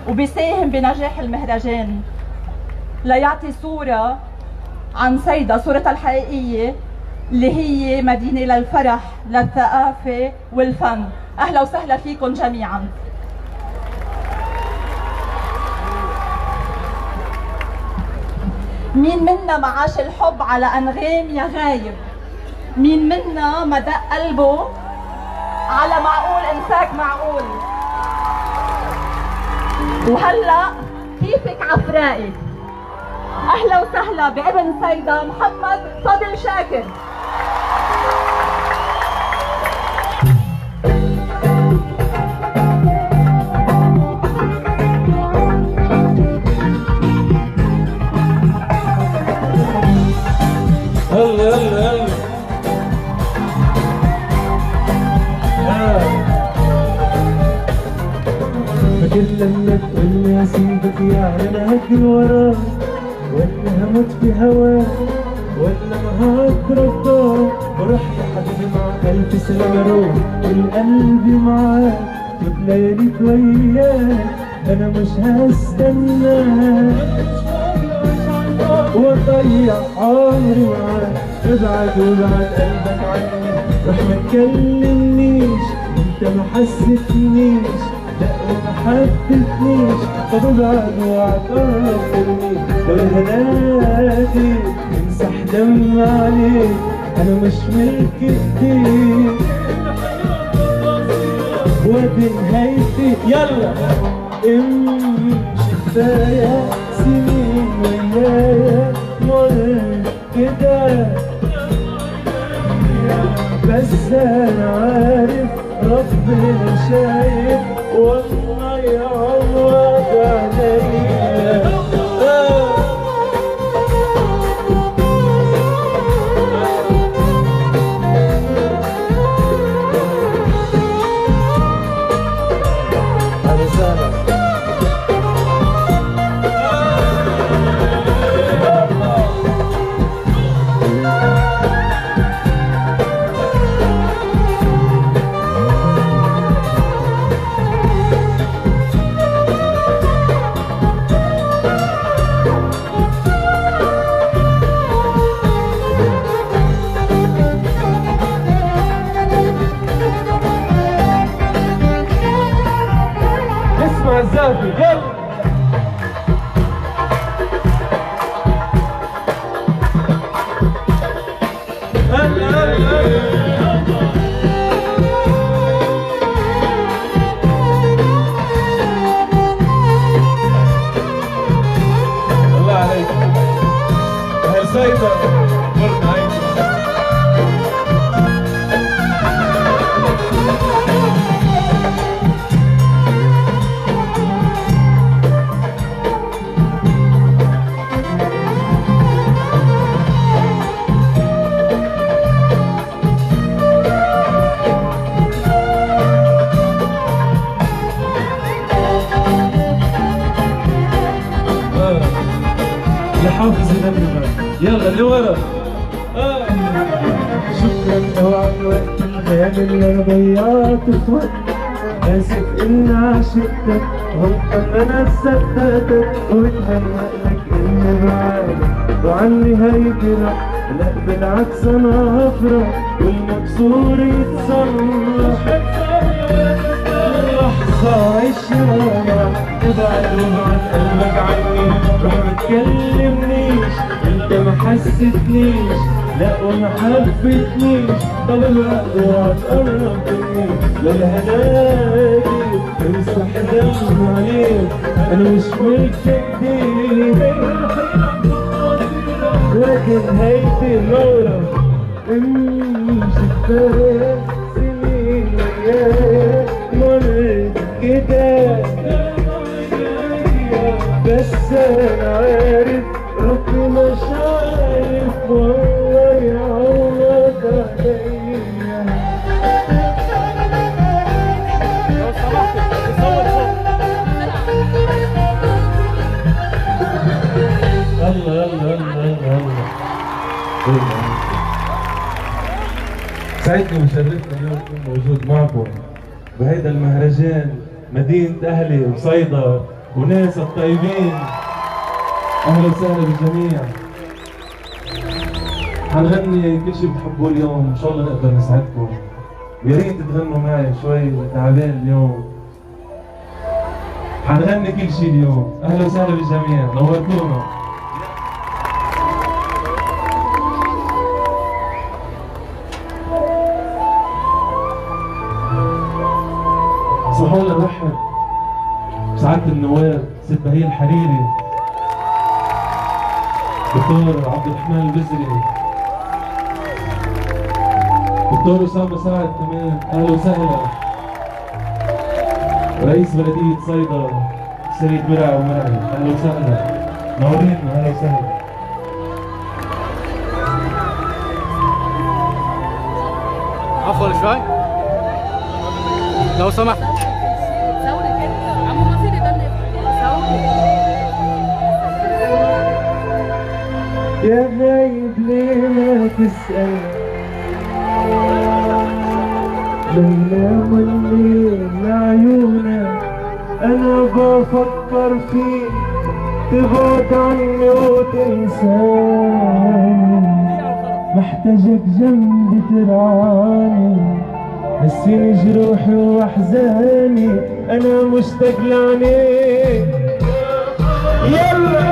وبيساهم بنجاح المهرجان ليعطي صورة عن صيدا، صورتها الحقيقية اللي هي مدينة للفرح، للثقافة والفن. أهلا وسهلا فيكم جميعا. مين منا ما عاش الحب على أنغام يا غايب؟ مين منا ما دق قلبه على معقول انساك معقول؟ وهلا كيفك عفرائي؟ اهلا وسهلا بابن صيدا محمد فضل شاكر. هلا هلا هلا فاكر لما تقولي هسيبك يعني انا هجري وراك، ولا هموت في هواك، ولا ما هترضاك، وراح يا حبيبي مع ألف سلامة روح والقلب معاك، وبلياليك وياك انا مش هستناك واضيع عمري معاك. ابعد وابعد قلبك عني، روح ما تكلمنيش، انت ما حسيتنيش، لا وما حبيتنيش، طب ابعد واعترفني لو الهنادي امسح دم عليك، انا مش ملك ايديك وادي نهايتي. يلا امشي كفايه سنين ويايا مر كده، بس انا عارف ربنا شايف والله يعوض عليا. الزافي يلا الله عليك اهل صيدا مرنا عليك. حافظ ينمي يلا اللي ورا. شكرا اوعى الوقت الغالي اللي انا ضيعته في وقت، اسف اني عشقتك غلطة ان انا صدقتك واتهنأ لك اني بعاني وعني هيجرح، لا بالعكس انا هفرح والمكسور يتصلح. لحظة عيش وانا ابعد وابعد قلبك عني، روح ما تكلمنيش انت ما حسيتنيش، لا وما حبيتنيش، طب ابعد وهتقرب مني لو الهنادي امسح دم عليك، انا مش ملك ايديك لكن هيدي النورة. امشي كفاية سنين ويايا مرت كده، بس انا عارف ربنا شايف والله يعوض عليا. لو سمحت تصور الله الله الله الله. سعدني وشرفتني اليوم اكون موجود معكم بهيدا المهرجان مدينة اهلي وصيدا وناس الطيبين، اهلا وسهلا بالجميع. حنغني كل شيء بتحبوه اليوم، ان شاء الله نقدر نسعدكم. يا ريت تغنوا معي شوي، تعبان اليوم. حنغني كل شيء اليوم. اهلا وسهلا بالجميع، نورتونا. اسمحوا لنا نرحب بسعادة النواب ست بهية الحريري، دكتور عبد الرحمن البزري، دكتور أسامة سعد كمان، أهلا وسهلا. رئيس بلدية صيدا سيد مرعي ومرعي، أهلا وسهلا. نورينا، أهلا وسهلا. عفوا شوي لو سمحت. يا غايب ليه ما تسأل، ليلى والليل لعيونك أنا بفكر فيك، تبعد عني وتنساني، محتاجك جنبي ترعاني، نسيني جروحي واحزاني، أنا مشتاق لعينيك. يلا